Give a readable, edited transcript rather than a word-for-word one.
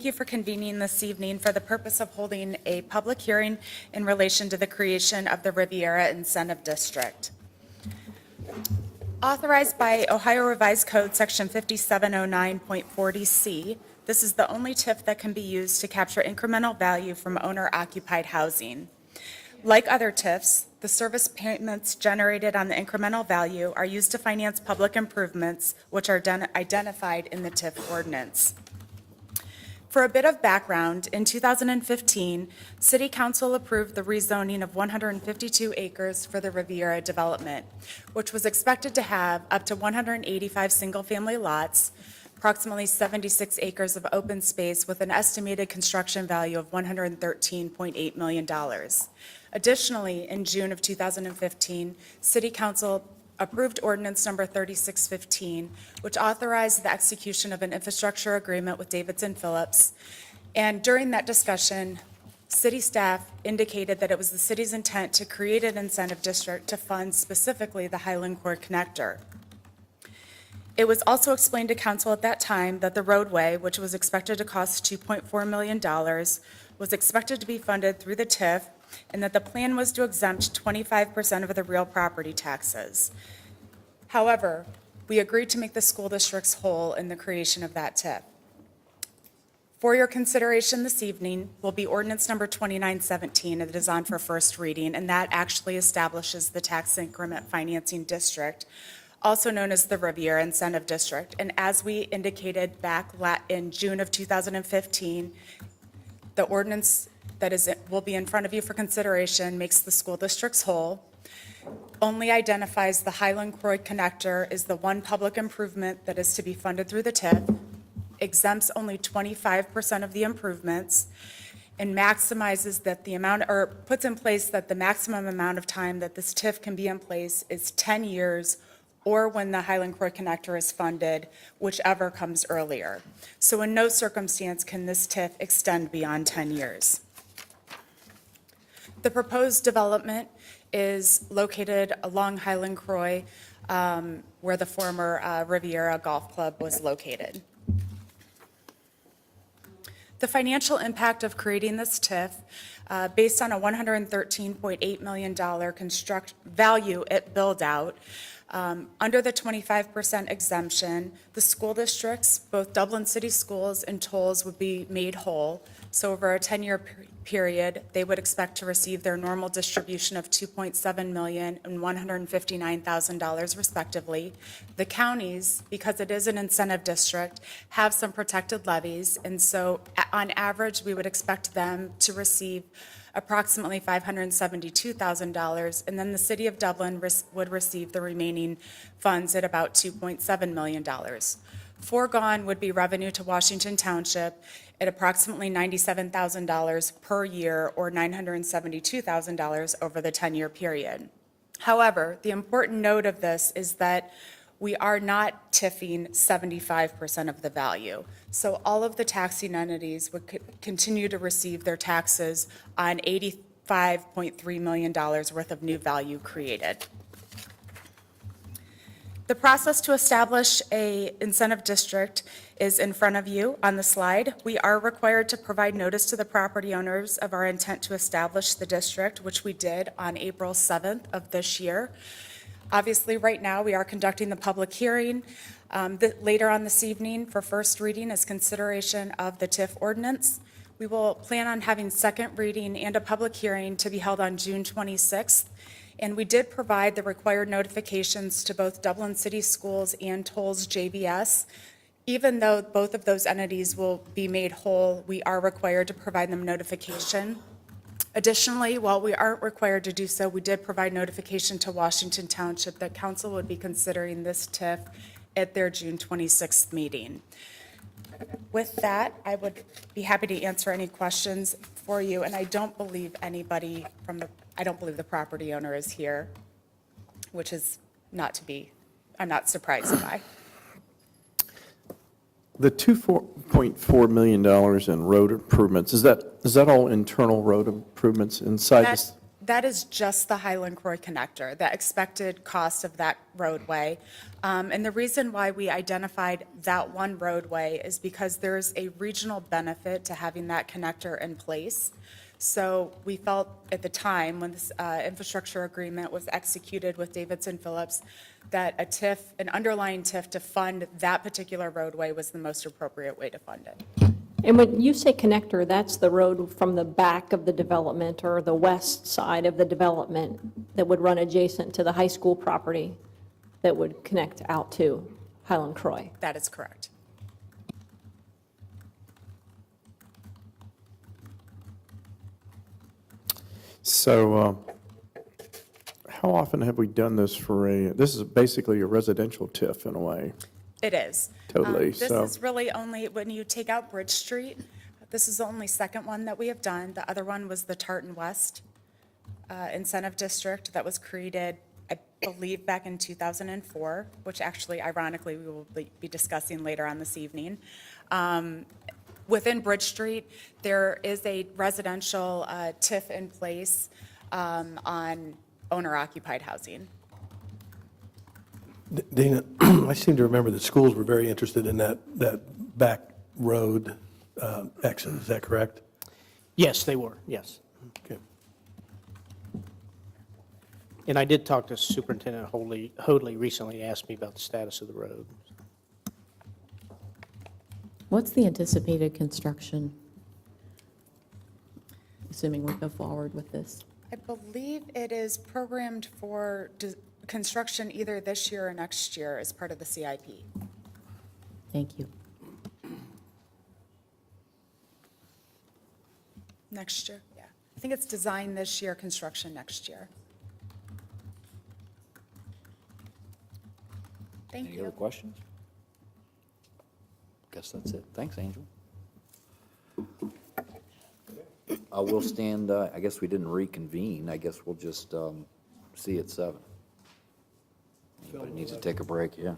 Thank you for convening this evening for the purpose of holding a public hearing in relation to the creation of the Riviera Incentive District. Authorized by Ohio Revised Code Section 5709.40C, this is the only TIF that can be used to capture incremental value from owner-occupied housing. Like other TIFs, the service payments generated on the incremental value are used to finance public improvements, which are identified in the TIF ordinance. For a bit of background, in 2015, City Council approved the rezoning of 152 acres for the Riviera development, which was expected to have up to 185 single-family lots, approximately 76 acres of open space with an estimated construction value of $113.8 million. Additionally, in June of 2015, City Council approved ordinance number 3615, which authorized the execution of an infrastructure agreement with Davidson Phillips. And during that discussion, city staff indicated that it was the city's intent to create an incentive district to fund specifically the Highland Core Connector. It was also explained to council at that time that the roadway, which was expected to cost $2.4 million, was expected to be funded through the TIF, and that the plan was to exempt 25% of the real property taxes. However, we agreed to make the school districts whole in the creation of that TIF. For your consideration this evening will be ordinance number 2917 that is on for first reading, and that actually establishes the tax increment financing district, also known as the Riviera Incentive District. And as we indicated back in June of 2015, the ordinance that will be in front of you for consideration makes the school districts whole, only identifies the Highland Croy Connector is the one public improvement that is to be funded through the TIF, exempts only 25% of the improvements, and maximizes that the amount, or puts in place that the maximum amount of time that this TIF can be in place is 10 years, or when the Highland Croy Connector is funded, whichever comes earlier. So in no circumstance can this TIF extend beyond 10 years. The proposed development is located along Highland Croy, where the former Riviera Golf Club was located. The financial impact of creating this TIF, based on a $113.8 million value at build-out, under the 25% exemption, the school districts, both Dublin City Schools and tolls, would be made whole. So over a 10-year period, they would expect to receive their normal distribution of $2.7 million and $159,000 respectively. The counties, because it is an incentive district, have some protected levies, and so on average, we would expect them to receive approximately $572,000, and then the City of Dublin would receive the remaining funds at about $2.7 million. Foregone would be revenue to Washington Township at approximately $97,000 per year, or $972,000 over the 10-year period. However, the important note of this is that we are not TIFing 75% of the value. So all of the taxing entities would continue to receive their taxes on $85.3 million worth of new value created. The process to establish an incentive district is in front of you on the slide. We are required to provide notice to the property owners of our intent to establish the district, which we did on April 7th of this year. Obviously, right now, we are conducting the public hearing. Later on this evening, for first reading, is consideration of the TIF ordinance. We will plan on having second reading and a public hearing to be held on June 26th. And we did provide the required notifications to both Dublin City Schools and Tolls JVS. Even though both of those entities will be made whole, we are required to provide them notification. Additionally, while we aren't required to do so, we did provide notification to Washington Township that council would be considering this TIF at their June 26th meeting. With that, I would be happy to answer any questions for you, and I don't believe anybody I don't believe the property owner is here, which is I'm not surprised by. The $2.4 million in road improvements, is that all internal road improvements inside this? That is just the Highland Croy connector, the expected cost of that roadway. And the reason why we identified that one roadway is because there's a regional benefit to having that connector in place. So we felt at the time, when this infrastructure agreement was executed with Davidson Phillips, that a TIF, an underlying TIF to fund that particular roadway was the most appropriate way to fund it. And when you say connector, that's the road from the back of the development or the west side of the development that would run adjacent to the high school property that would connect out to Highland Croy. That is correct. So how often have we done this this is basically a residential TIF in a way? It is. Totally, This so- is really only, when you take out Bridge Street, this is the only second one that we have done. The other one was the Tartan West Incentive District that was created, I believe, back in 2004, which actually ironically we will be discussing later on this evening. Within Bridge Street, there is a residential TIF in place on owner-occupied housing. Dana, I seem to remember that schools were very interested in that back road exit. Is that correct? Yes, they were, yes. Okay. And I did talk to Superintendent Hoadley recently, asked me about the status of the road. What's the anticipated construction, assuming we go forward with this? I believe it is programmed for construction either this year or next year as part of the CIP. Thank you. Next year, yeah. I think it's design this year, construction next year. Thank Any other you. questions? Guess that's it. Thanks, Angel. We'll stand, I guess we didn't reconvene. I guess we'll just see at 7. Anybody needs to take a break, yeah.